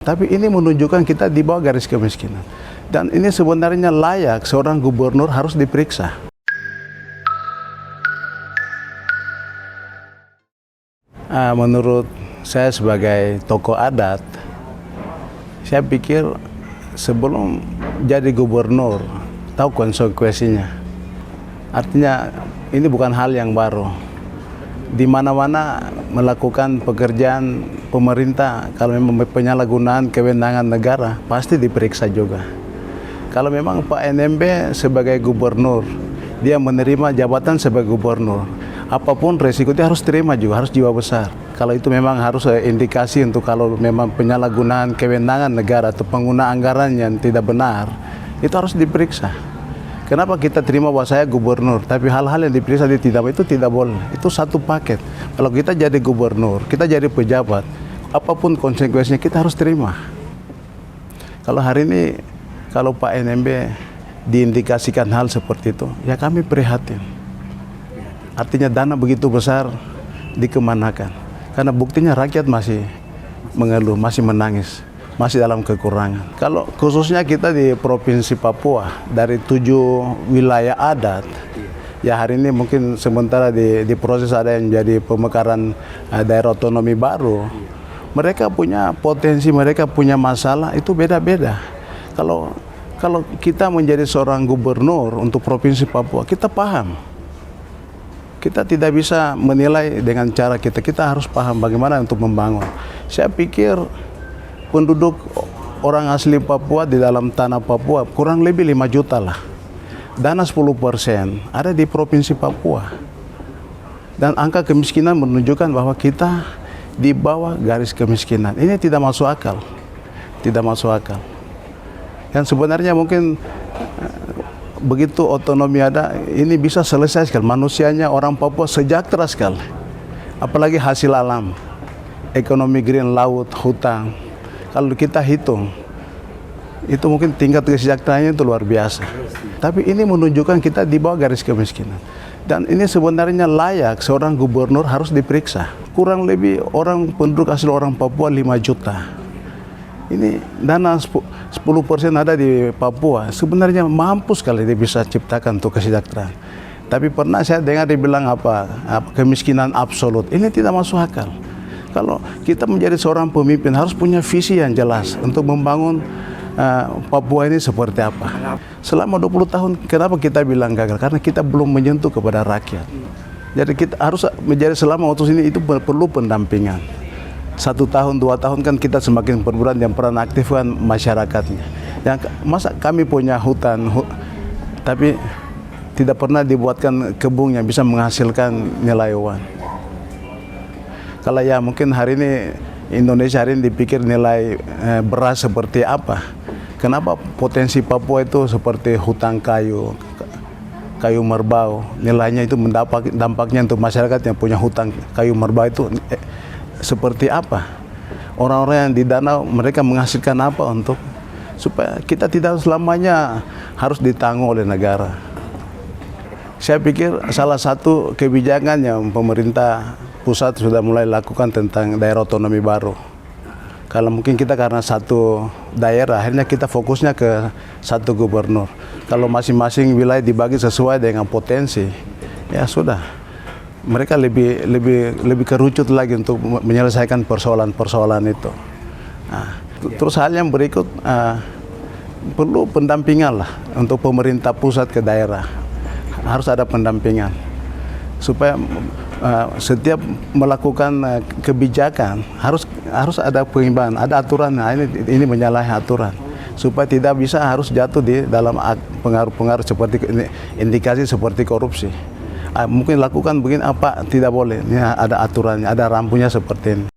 Tapi ini menunjukkan kita di bawah garis kemiskinan. Dan ini sebenarnya layak seorang gubernur harus diperiksa. Menurut saya sebagai tokoh adat, saya pikir sebelum jadi gubernur, tahu konsekuensinya. Artinya ini bukan hal yang baru. Di mana-mana melakukan pekerjaan pemerintah, kalau memang penyalahgunaan kewenangan negara, pasti diperiksa juga. Kalau memang Pak NMB sebagai gubernur, dia menerima jabatan sebagai gubernur, apapun resiko dia harus terima juga, harus jiwa besar. Kalau itu memang harus indikasi untuk kalau memang penyalahgunaan kewenangan negara atau pengguna anggaran yang tidak benar, itu harus diperiksa. Kenapa kita terima bahwa saya gubernur, tapi hal-hal yang diperiksa itu tidak boleh. Itu satu paket. Kalau kita jadi gubernur, kita jadi pejabat, apapun konsekuensinya kita harus terima. Kalau hari ini, kalau Pak NMB diindikasikan hal seperti itu, ya kami prihatin. Artinya dana begitu besar dikemanakan. Karena buktinya rakyat masih mengeluh, masih menangis, masih dalam kekurangan. Kalau khususnya kita di Provinsi Papua, dari 7 wilayah adat, ya hari ini mungkin sementara di proses ada yang jadi pemekaran daerah otonomi baru. Mereka punya potensi, mereka punya masalah, itu beda-beda. Kalau kita menjadi seorang gubernur untuk Provinsi Papua, kita paham. Kita tidak bisa menilai dengan cara kita harus paham bagaimana untuk membangun. Saya pikir penduduk orang asli Papua di dalam tanah Papua kurang lebih 5 juta lah. Dana 10% ada di Provinsi Papua. Dan angka kemiskinan menunjukkan bahwa kita di bawah garis kemiskinan. Ini tidak masuk akal. Tidak masuk akal. Dan sebenarnya mungkin begitu otonomi ada, ini bisa selesai sekali. Manusianya orang Papua sejahtera sekali. Apalagi hasil alam. Ekonomi green, laut, hutan. Kalau kita hitung, itu mungkin tingkat kesejahteraannya itu luar biasa. Tapi ini menunjukkan kita di bawah garis kemiskinan. Dan ini sebenarnya layak seorang gubernur harus diperiksa. Kurang lebih penduduk asli orang Papua 5 juta. Ini dana 10% ada di Papua. Sebenarnya mampu sekali dia bisa ciptakan untuk kesejahteraan. Tapi pernah saya dengar dibilang kemiskinan absolut. Ini tidak masuk akal. Kalau kita menjadi seorang pemimpin harus punya visi yang jelas untuk membangun Papua ini seperti apa. Selama 20 tahun kenapa kita bilang gagal? Karena kita belum menyentuh kepada rakyat. Jadi kita harus menjadi selama waktu ini itu perlu pendampingan. 1 tahun, 2 tahun kan kita semakin berperan dan peran aktif kan masyarakatnya. Yang masa kami punya hutan, tapi tidak pernah dibuatkan kebun yang bisa menghasilkan nilai uang. Kalau ya mungkin hari ini Indonesia hari ini dipikir nilai beras seperti apa. Kenapa potensi Papua itu seperti hutan kayu merbau. Nilainya itu dampaknya untuk masyarakat yang punya hutan kayu merbau itu seperti apa. Orang-orang yang di danau mereka menghasilkan apa untuk supaya kita tidak selamanya harus ditanggung oleh negara. Saya pikir salah satu kebijakan yang pemerintah pusat sudah mulai lakukan tentang daerah otonomi baru. Kalau mungkin kita karena satu daerah, akhirnya kita fokusnya ke satu gubernur. Kalau masing-masing wilayah dibagi sesuai dengan potensi, ya sudah. Mereka lebih kerucut lagi untuk menyelesaikan persoalan-persoalan itu. Terus hal yang berikut, perlu pendampingan lah untuk pemerintah pusat ke daerah. Harus ada pendampingan supaya setiap melakukan kebijakan harus ada penyimbangan, ada aturan. Nah, ini menyalahi aturan supaya tidak bisa harus jatuh di dalam pengaruh-pengaruh seperti indikasi seperti korupsi. Mungkin lakukan begini apa tidak boleh. Ini ada aturannya, ada rampunya seperti ini.